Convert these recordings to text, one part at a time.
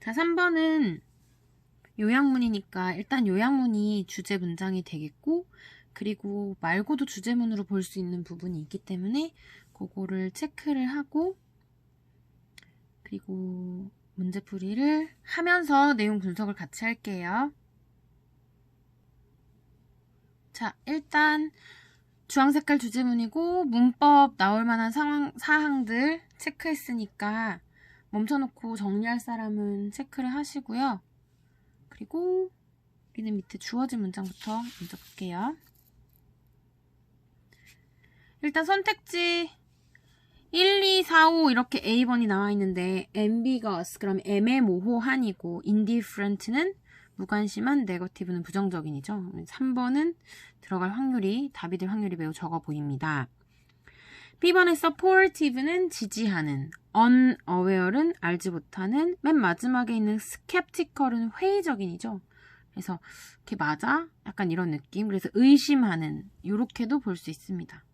자, 3번은 요약문이니까 일단 요약문이 주제 문장이 되겠고, 그리고 말고도 주제문으로 볼 수 있는 부분이 있기 때문에 그거를 체크를 하고, 그리고 문제풀이를 하면서 내용 분석을 같이 할게요. 자, 일단 주황색깔 주제문이고 문법 나올 만한 사항들 체크했으니까 멈춰놓고 정리할 사람은 체크를 하시고요. 그리고 우리는 밑에 주어진 문장부터 먼저 볼게요. 일단 선택지 1, 2, 4, 5 이렇게 A번이 나와 있는데 ambiguous 그럼 애매모호한이고 indifferent는 무관심한, negative는 부정적인이죠. 3번은 들어갈 확률이, 답이 될 확률이 매우 적어 보입니다. B번의 supportive는 지지하는, unaware는 알지 못하는, 맨 마지막에 있는 skeptical은 회의적인이죠. 그래서 이게 맞아? 약간 이런 느낌. 그래서 의심하는, 이렇게도 볼 수 있습니다.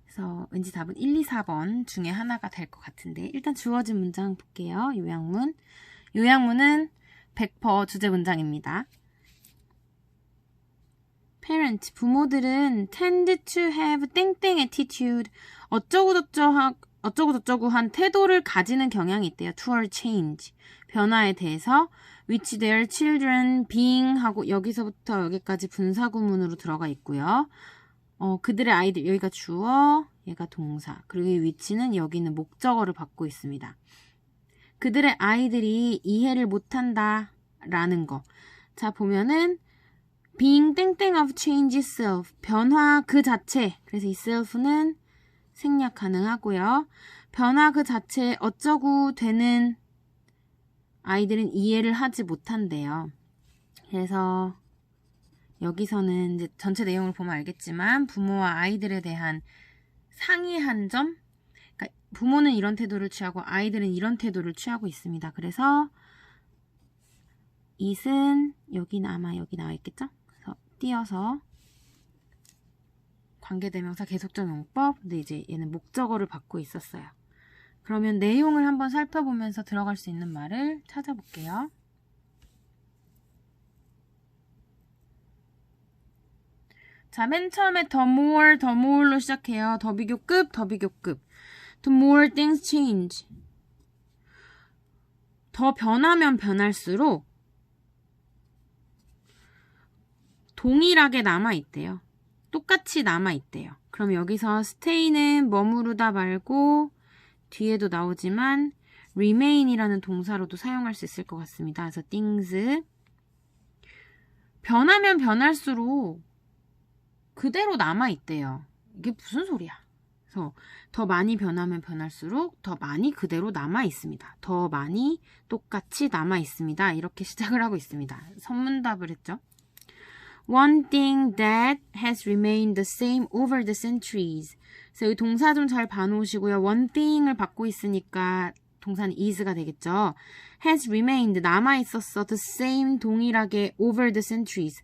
그래서 왠지 답은 1, 2, 4번 중에 하나가 될 것 같은데 일단 주어진 문장 볼게요. 요약문. 요약문은 100% 주제 문장입니다. Parent, 부모들은 tend to have 땡땡 attitude, 어쩌고저쩌구한 태도를 가지는 경향이 있대요. toward change, 변화에 대해서 which their children being 하고 여기서부터 여기까지 분사구문으로 들어가 있고요. 그들의 아이들, 여기가 주어, 얘가 동사, 그리고 이 which는 여기는 목적어를 받고 있습니다. 그들의 아이들이 이해를 못한다 라는 거. 자, 보면은 being 땡땡 of change itself, 변화 그 자체. 그래서 이 self는 생략 가능하고요. 변화 그 자체 어쩌고 되는 아이들은 이해를 하지 못한대요. 그래서 여기서는 이제 전체 내용을 보면 알겠지만 부모와 아이들에 대한 상이한 점, 그러니까 부모는 이런 태도를 취하고 아이들은 이런 태도를 취하고 있습니다. 그래서 it은 여기는 아마 여기 나와 있겠죠? 그래서 띄어서 관계대명사 계속적 용법, 근데 이제 얘는 목적어를 받고 있었어요. 그러면 내용을 한번 살펴보면서 들어갈 수 있는 말을 찾아볼게요. 자, 맨 처음에 the more로 시작해요. 더 비교급. The more things change. 더 변하면 변할수록 동일하게 남아있대요. 똑같이 남아있대요. 그럼 여기서 stay는 머무르다 말고 뒤에도 나오지만 remain이라는 동사로도 사용할 수 있을 것 같습니다. 그래서 things. 변하면 변할수록 그대로 남아있대요. 이게 무슨 소리야? 그래서 더 많이 변하면 변할수록 더 많이 그대로 남아있습니다. 더 많이 똑같이 남아있습니다. 이렇게 시작을 하고 있습니다. 선문답을 했죠. One thing that has remained the same over the centuries. 그래서 이 동사 좀 잘 봐놓으시고요. One thing을 받고 있으니까 동사는 is가 되겠죠. Has remained, 남아있었어. The same, 동일하게 over the centuries.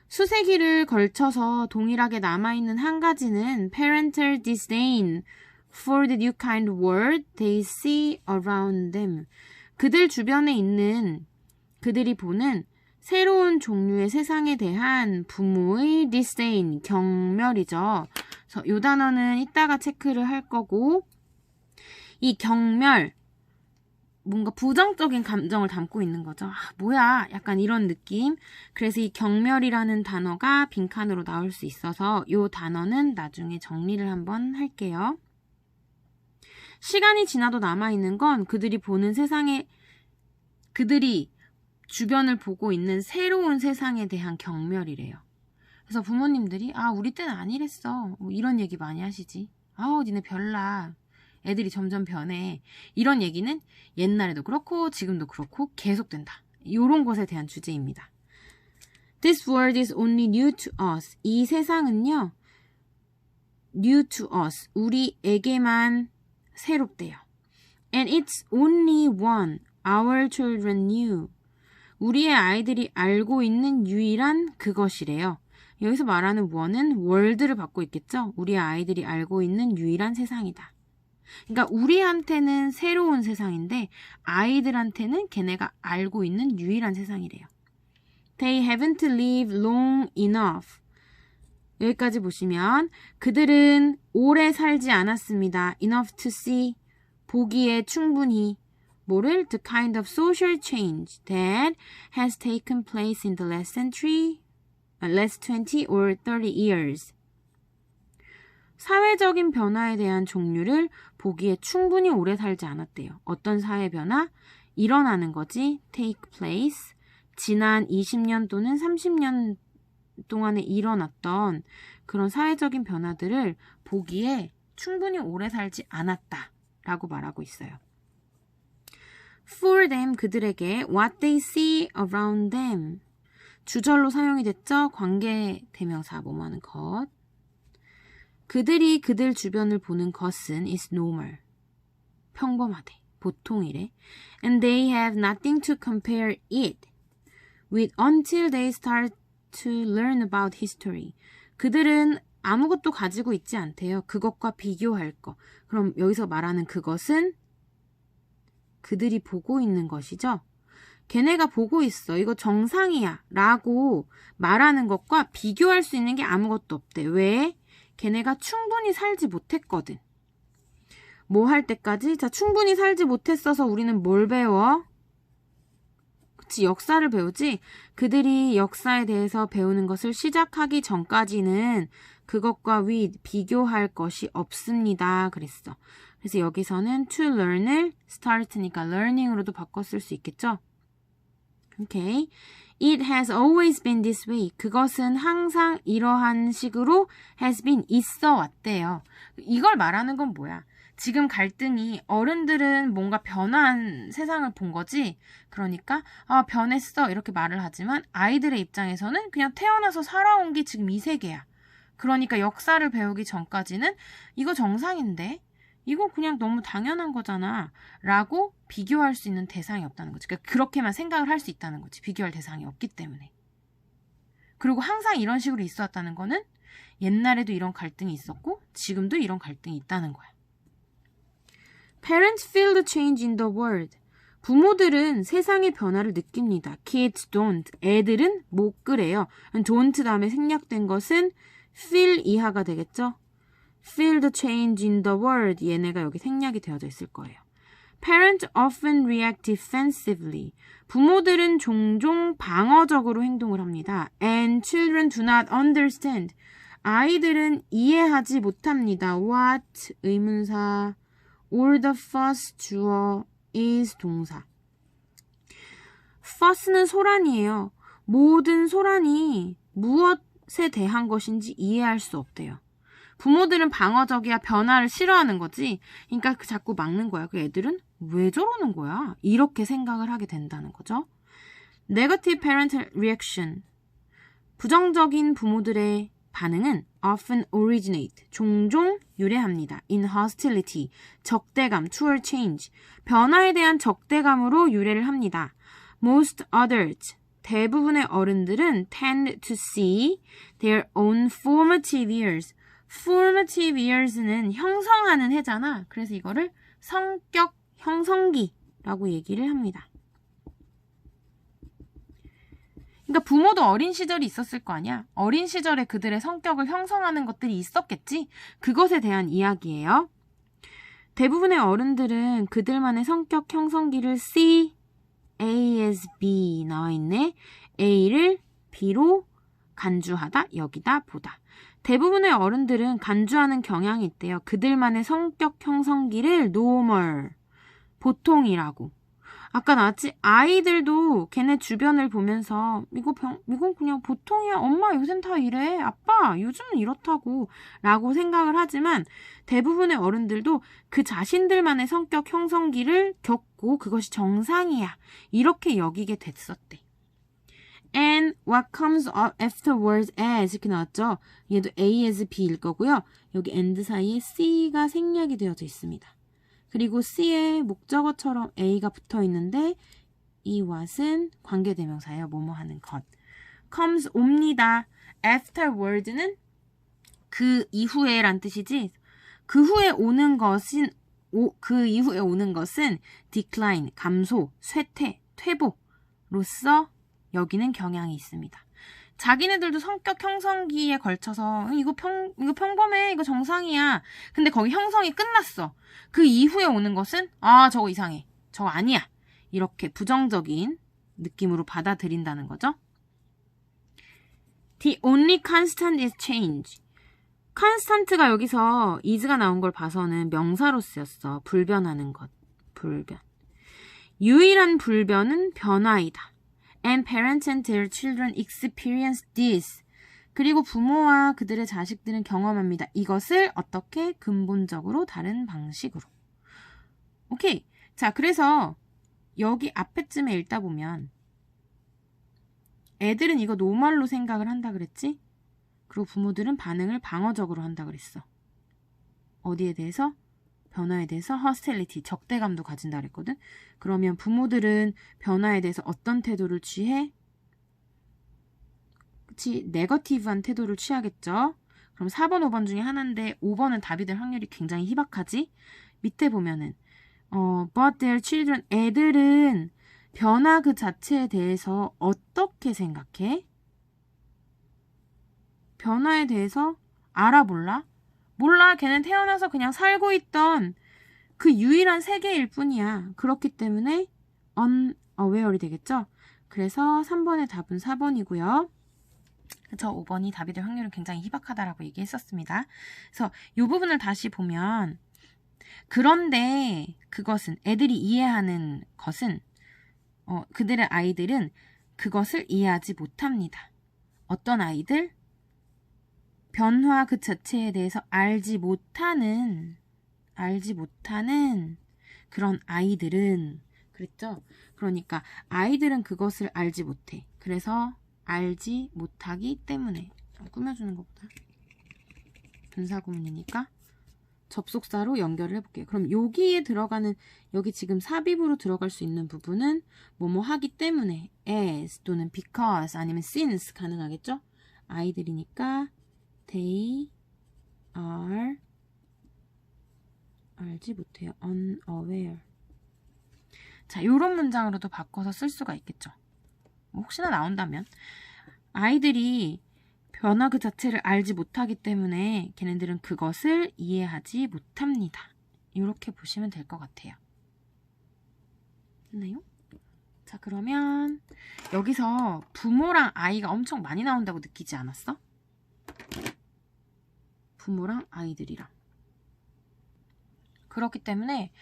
수세기를 걸쳐서 동일하게 남아있는 한 가지는 parental disdain for the new kind of world they see around them. 그들 주변에 있는, 그들이 보는 새로운 종류의 세상에 대한 부모의 disdain, 경멸이죠. 그래서 이 단어는 이따가 체크를 할 거고, 이 경멸, 뭔가 부정적인 감정을 담고 있는 거죠. 아, 뭐야? 약간 이런 느낌. 그래서 이 경멸이라는 단어가 빈칸으로 나올 수 있어서 이 단어는 나중에 정리를 한번 할게요. 시간이 지나도 남아있는 건 그들이 보는 세상에, 그들이 주변을 보고 있는 새로운 세상에 대한 경멸이래요. 그래서 부모님들이 우리 때는 아니랬어. 뭐 이런 얘기 많이 하시지. 니네 별나. 애들이 점점 변해. 이런 얘기는 옛날에도 그렇고 지금도 그렇고 계속된다. 이런 것에 대한 주제입니다. This world is only new to us. 이 세상은요, new to us. 우리에게만 새롭대요. And it's only one. Our children knew. 우리의 아이들이 알고 있는 유일한 그것이래요. 여기서 말하는 one은 world를 받고 있겠죠? 우리의 아이들이 알고 있는 유일한 세상이다. 그러니까 우리한테는 새로운 세상인데 아이들한테는 걔네가 알고 있는 유일한 세상이래요. They haven't lived long enough. 여기까지 보시면 그들은 오래 살지 않았습니다. Enough to see. 보기에 충분히. 뭐를? The kind of social change that has taken place in the last century, last 20 or 30 years. 사회적인 변화에 대한 종류를 보기에 충분히 오래 살지 않았대요. 어떤 사회 변화? 일어나는 거지. take place. 지난 20년 또는 30년 동안에 일어났던 그런 사회적인 변화들을 보기에 충분히 오래 살지 않았다 라고 말하고 있어요. For them, 그들에게 what they see around them. 주절로 사용이 됐죠. 관계대명사 뭐뭐 하는 것. 그들이 그들 주변을 보는 것은 is normal. 평범하대. 보통이래. And they have nothing to compare it with until they start to learn about history. 그들은 아무것도 가지고 있지 않대요. 그것과 비교할 거. 그럼 여기서 말하는 그것은 그들이 보고 있는 것이죠. 걔네가 보고 있어. 이거 정상이야. 라고 말하는 것과 비교할 수 있는 게 아무것도 없대. 왜? 걔네가 충분히 살지 못했거든. 뭐 할 때까지? 자, 충분히 살지 못했어서 우리는 뭘 배워? 그치, 역사를 배우지? 그들이 역사에 대해서 배우는 것을 시작하기 전까지는 그것과 비교할 것이 없습니다. 그랬어. 그래서 여기서는 to learn을 start니까 learning으로도 바꿔 쓸 수 있겠죠? 오케이. It has always been this way. 그것은 항상 이러한 식으로 has been 있어 왔대요. 이걸 말하는 건 뭐야? 지금 갈등이 어른들은 뭔가 변한 세상을 본 거지. 그러니까 변했어 이렇게 말을 하지만 아이들의 입장에서는 그냥 태어나서 살아온 게 지금 이 세계야. 그러니까 역사를 배우기 전까지는 이거 정상인데? 이거 그냥 너무 당연한 거잖아. 라고 비교할 수 있는 대상이 없다는 거지. 그러니까 그렇게만 생각을 할 수 있다는 거지. 비교할 대상이 없기 때문에. 그리고 항상 이런 식으로 있어 왔다는 거는 옛날에도 이런 갈등이 있었고 지금도 이런 갈등이 있다는 거야. Parents feel the change in the world. 부모들은 세상의 변화를 느낍니다. Kids don't. 애들은 못 그래요. don't 다음에 생략된 것은 feel 이하가 되겠죠? Feel the change in the world. 얘네가 여기 생략이 되어져 있을 거예요. Parents often react defensively. 부모들은 종종 방어적으로 행동을 합니다. And children do not understand. 아이들은 이해하지 못합니다. What 의문사 or the fuss 주어 is 동사. fuss는 소란이에요. 모든 소란이 무엇에 대한 것인지 이해할 수 없대요. 부모들은 방어적이야 변화를 싫어하는 거지. 그러니까 자꾸 막는 거야. 그 애들은 왜 저러는 거야? 이렇게 생각을 하게 된다는 거죠. Negative parental reaction. 부정적인 부모들의 반응은 often originate. 종종 유래합니다. In hostility. 적대감. toward change. 변화에 대한 적대감으로 유래를 합니다. Most adults. 대부분의 어른들은 tend to see their own formative years. formative years는 형성하는 해잖아. 그래서 이거를 성격 형성기라고 얘기를 합니다. 그러니까 부모도 어린 시절이 있었을 거 아니야. 어린 시절에 그들의 성격을 형성하는 것들이 있었겠지. 그것에 대한 이야기예요. 대부분의 어른들은 그들만의 성격 형성기를 C, A as B 나와 있네. A를 B로 간주하다, 여기다, 보다. 대부분의 어른들은 간주하는 경향이 있대요. 그들만의 성격 형성기를 normal, 보통이라고. 아까 나왔지? 아이들도 걔네 주변을 보면서 이건 그냥 보통이야. 엄마 요샌 다 이래. 아빠 요즘은 이렇다고 라고 생각을 하지만 대부분의 어른들도 그 자신들만의 성격 형성기를 겪고 그것이 정상이야. 이렇게 여기게 됐었대. And what comes afterwards as 이렇게 나왔죠. 얘도 A as B일 거고요. 여기 and 사이에 C가 생략이 되어져 있습니다. 그리고 C에 목적어처럼 A가 붙어 있는데 이 what은 관계대명사예요. 뭐뭐 하는 것. comes 옵니다. afterward는 그 이후에 란 뜻이지. 그 후에 오는 것은 그 이후에 오는 것은 decline, 감소, 쇠퇴, 퇴보로서 여기는 경향이 있습니다. 자기네들도 성격 형성기에 걸쳐서 이거 평범해, 이거 정상이야. 근데 거기 형성이 끝났어. 그 이후에 오는 것은 저거 이상해, 저거 아니야, 이렇게 부정적인 느낌으로 받아들인다는 거죠. The only constant is change. constant가 여기서 is가 나온 걸 봐서는 명사로 쓰였어. 불변하는 것, 불변. 유일한 불변은 변화이다. And parents and their children experience this. 그리고 부모와 그들의 자식들은 경험합니다. 이것을 어떻게? 근본적으로 다른 방식으로. 오케이. 자, 그래서 여기 앞에쯤에 읽다 보면 애들은 이거 노멀로 생각을 한다 그랬지? 그리고 부모들은 반응을 방어적으로 한다 그랬어. 어디에 대해서? 변화에 대해서 hostility, 적대감도 가진다 그랬거든. 그러면 부모들은 변화에 대해서 어떤 태도를 취해? 그치? 네거티브한 태도를 취하겠죠. 그럼 4번, 5번 중에 하나인데 5번은 답이 될 확률이 굉장히 희박하지? 밑에 보면은 but their children, 애들은 변화 그 자체에 대해서 어떻게 생각해? 변화에 대해서 알아, 몰라? 몰라. 걔는 태어나서 그냥 살고 있던 그 유일한 세계일 뿐이야. 그렇기 때문에 unaware이 되겠죠? 그래서 3번의 답은 4번이고요. 그쵸? 5번이 답이 될 확률은 굉장히 희박하다라고 얘기했었습니다. 그래서 이 부분을 다시 보면 그런데 그것은 애들이 이해하는 것은 그들의 아이들은 그것을 이해하지 못합니다. 어떤 아이들? 변화 그 자체에 대해서 알지 못하는 그런 아이들은, 그랬죠? 그러니까 아이들은 그것을 알지 못해. 그래서 알지 못하기 때문에, 꾸며주는 것보다 분사구문이니까 접속사로 연결을 해볼게요. 그럼 여기에 들어가는, 여기 지금 삽입으로 들어갈 수 있는 부분은 뭐뭐 하기 때문에 as 또는 because 아니면 since 가능하겠죠? 아이들이니까 they are, 알지 못해요. unaware. 자, 요런 문장으로도 바꿔서 쓸 수가 있겠죠. 혹시나 나온다면. 아이들이 변화 그 자체를 알지 못하기 때문에 걔네들은 그것을 이해하지 못합니다. 이렇게 보시면 될 것 같아요. 됐나요? 자, 그러면 여기서 부모랑 아이가 엄청 많이 나온다고 느끼지 않았어? 부모랑 아이들이랑. 그렇기 때문에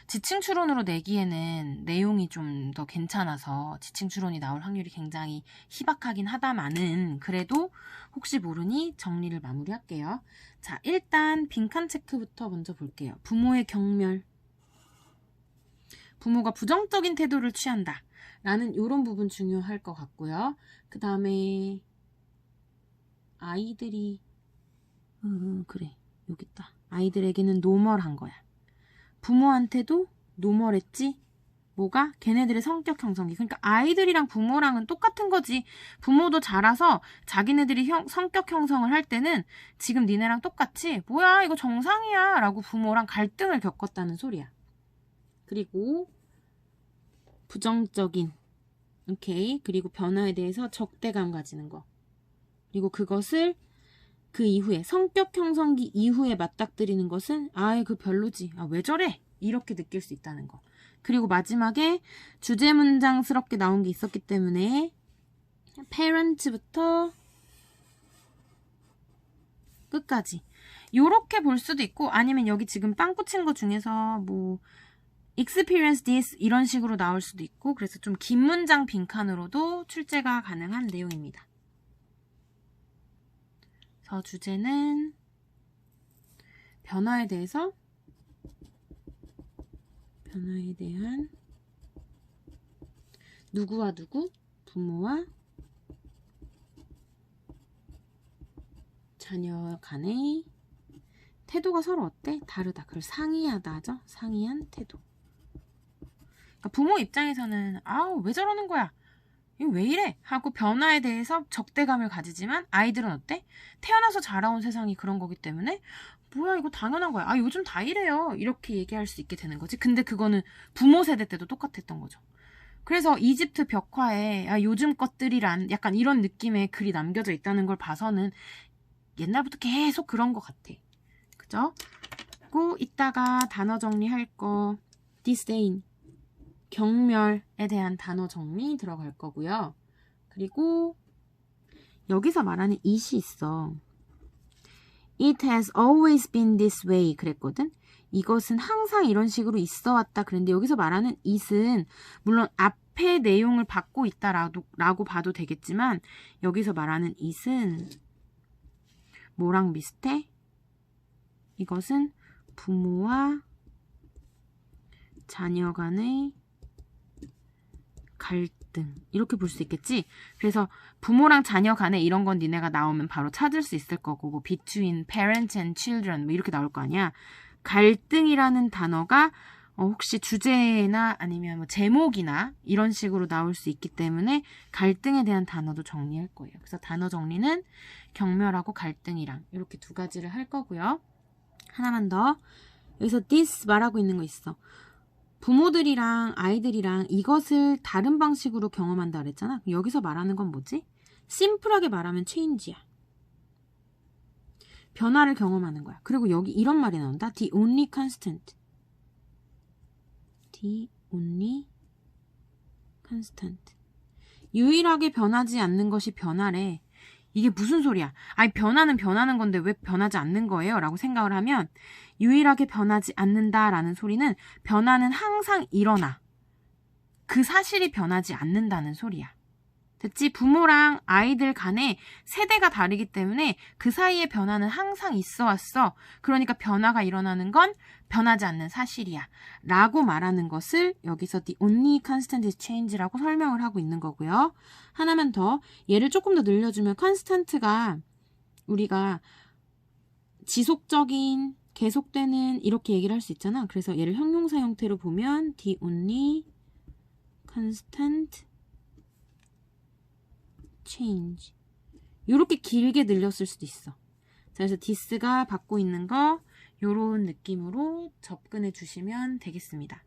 지층 추론으로 내기에는 내용이 좀 더 괜찮아서 지층 추론이 나올 확률이 굉장히 희박하긴 하다마는 그래도 혹시 모르니 정리를 마무리할게요. 자, 일단 빈칸 체크부터 먼저 볼게요. 부모의 경멸. 부모가 부정적인 태도를 취한다 라는 이런 부분 중요할 것 같고요. 그 다음에 아이들이 그래, 여기 있다. 아이들에게는 노멀한 거야. 부모한테도 노멀했지? 뭐가? 걔네들의 성격 형성기. 그러니까 아이들이랑 부모랑은 똑같은 거지. 부모도 자라서 자기네들이 성격 형성을 할 때는 지금 니네랑 똑같이 뭐야 이거 정상이야 라고 부모랑 갈등을 겪었다는 소리야. 그리고 부정적인, 오케이. 그리고 변화에 대해서 적대감 가지는 거. 그리고 그것을 그 이후에 성격 형성기 이후에 맞닥뜨리는 것은 그 별로지. 왜 저래? 이렇게 느낄 수 있다는 거. 그리고 마지막에 주제 문장스럽게 나온 게 있었기 때문에 parents부터 끝까지 요렇게 볼 수도 있고, 아니면 여기 지금 빵 꽂힌 거 중에서 뭐 experience this 이런 식으로 나올 수도 있고, 그래서 좀 긴 문장 빈칸으로도 출제가 가능한 내용입니다. 주제는 변화에 대한 누구와 누구, 부모와 자녀 간의 태도가 서로 어때? 다르다. 그걸 상이하다 하죠. 상이한 태도. 그러니까 부모 입장에서는 왜 저러는 거야? 이거 왜 이래? 하고 변화에 대해서 적대감을 가지지만 아이들은 어때? 태어나서 자라온 세상이 그런 거기 때문에 뭐야 이거 당연한 거야. 아 요즘 다 이래요. 이렇게 얘기할 수 있게 되는 거지. 근데 그거는 부모 세대 때도 똑같았던 거죠. 그래서 이집트 벽화에 아, 요즘 것들이란 약간 이런 느낌의 글이 남겨져 있다는 걸 봐서는 옛날부터 계속 그런 것 같아. 그죠? 그리고 이따가 단어 정리할 거 disdain, 경멸에 대한 단어 정리 들어갈 거고요. 그리고 여기서 말하는 it이 있어. It has always been this way 그랬거든. 이것은 항상 이런 식으로 있어 왔다 그랬는데 여기서 말하는 it은 물론 앞에 내용을 받고 있다라고 봐도 되겠지만 여기서 말하는 it은 뭐랑 비슷해? 이것은 부모와 자녀 간의 갈등 이렇게 볼 수 있겠지? 그래서 부모랑 자녀 간에 이런 건 니네가 나오면 바로 찾을 수 있을 거고 뭐 between parents and children 뭐 이렇게 나올 거 아니야. 갈등이라는 단어가 혹시 주제나 아니면 뭐 제목이나 이런 식으로 나올 수 있기 때문에 갈등에 대한 단어도 정리할 거예요. 그래서 단어 정리는 경멸하고 갈등이랑 이렇게 두 가지를 할 거고요. 하나만 더. 여기서 this 말하고 있는 거 있어. 부모들이랑 아이들이랑 이것을 다른 방식으로 경험한다 그랬잖아. 여기서 말하는 건 뭐지? 심플하게 말하면 change야. 변화를 경험하는 거야. 그리고 여기 이런 말이 나온다. The only constant. The only constant. 유일하게 변하지 않는 것이 변화래. 이게 무슨 소리야? 아니 변화는 변하는 건데 왜 변하지 않는 거예요? 라고 생각을 하면 유일하게 변하지 않는다라는 소리는 변화는 항상 일어나. 그 사실이 변하지 않는다는 소리야. 됐지? 부모랑 아이들 간에 세대가 다르기 때문에 그 사이에 변화는 항상 있어 왔어. 그러니까 변화가 일어나는 건 변하지 않는 사실이야. 라고 말하는 것을 여기서 the only constant is change라고 설명을 하고 있는 거고요. 하나만 더. 얘를 조금 더 늘려주면 constant가 우리가 지속적인, 계속되는 이렇게 얘기를 할 수 있잖아. 그래서 얘를 형용사 형태로 보면 the only constant change 이렇게 길게 늘렸을 수도 있어. 자, 그래서 this가 받고 있는 거 요런 느낌으로 접근해 주시면 되겠습니다.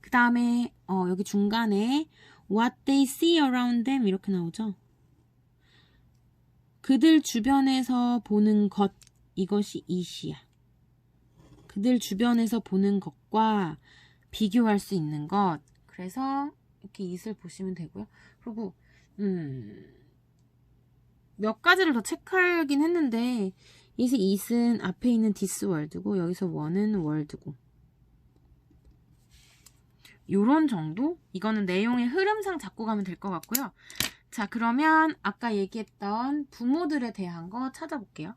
그 다음에 여기 중간에 what they see around them 이렇게 나오죠. 그들 주변에서 보는 것 이것이 it이야. 그들 주변에서 보는 것과 비교할 수 있는 것. 그래서 이렇게 it을 보시면 되고요. 그리고 몇 가지를 더 체크하긴 했는데 여기서 it은 앞에 있는 this world고 여기서 one은 world고 요런 정도? 이거는 내용의 흐름상 잡고 가면 될 것 같고요. 자, 그러면 아까 얘기했던 부모들에 대한 거 찾아볼게요.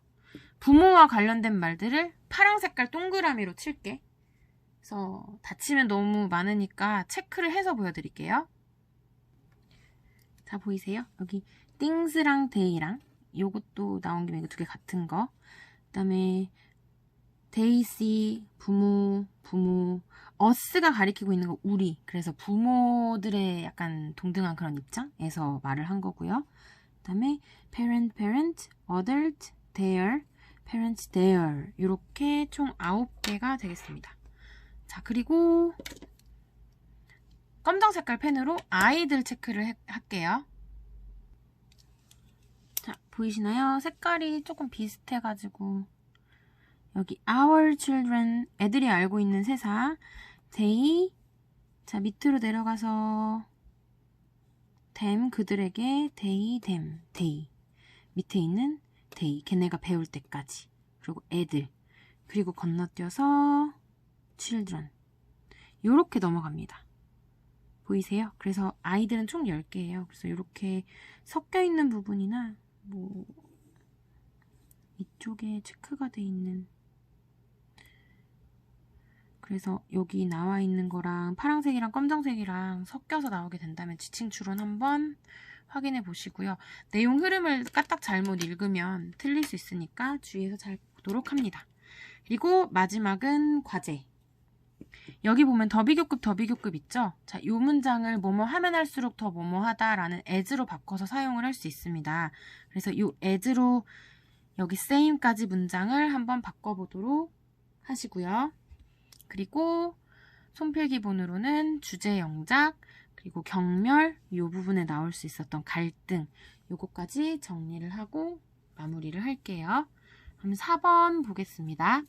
부모와 관련된 말들을 파랑 색깔 동그라미로 칠게. 그래서 다치면 너무 많으니까 체크를 해서 보여드릴게요. 자, 보이세요? 여기 things랑 day랑 요것도 나온 김에 이거 두 개 같은 거. 그 다음에 they see 부모 us가 가리키고 있는 거 우리. 그래서 부모들의 약간 동등한 그런 입장에서 말을 한 거고요. 그 다음에 parent, adult, their, parents, their 이렇게 총 9개가 되겠습니다. 자, 그리고 검정 색깔 펜으로 아이들 체크를 할게요. 자, 보이시나요? 색깔이 조금 비슷해가지고 여기 our children 애들이 알고 있는 세상 they 자 밑으로 내려가서 them 그들에게 they them they 밑에 있는 they 걔네가 배울 때까지 그리고 애들 그리고 건너뛰어서 children 요렇게 넘어갑니다. 보이세요? 그래서 아이들은 총 10개예요. 그래서 이렇게 섞여 있는 부분이나 뭐 이쪽에 체크가 돼 있는 그래서 여기 나와 있는 거랑 파란색이랑 검정색이랑 섞여서 나오게 된다면 지칭 추론 한번 확인해 보시고요. 내용 흐름을 까딱 잘못 읽으면 틀릴 수 있으니까 주의해서 잘 보도록 합니다. 그리고 마지막은 과제. 여기 보면 더비교급 있죠? 자, 이 문장을 뭐뭐 하면 할수록 더 뭐뭐 하다라는 as로 바꿔서 사용을 할 수 있습니다. 그래서 이 as로 여기 same까지 문장을 한번 바꿔보도록 하시고요. 그리고 손필기본으로는 주제 영작, 그리고 경멸, 이 부분에 나올 수 있었던 갈등, 요거까지 정리를 하고 마무리를 할게요. 그럼 4번 보겠습니다.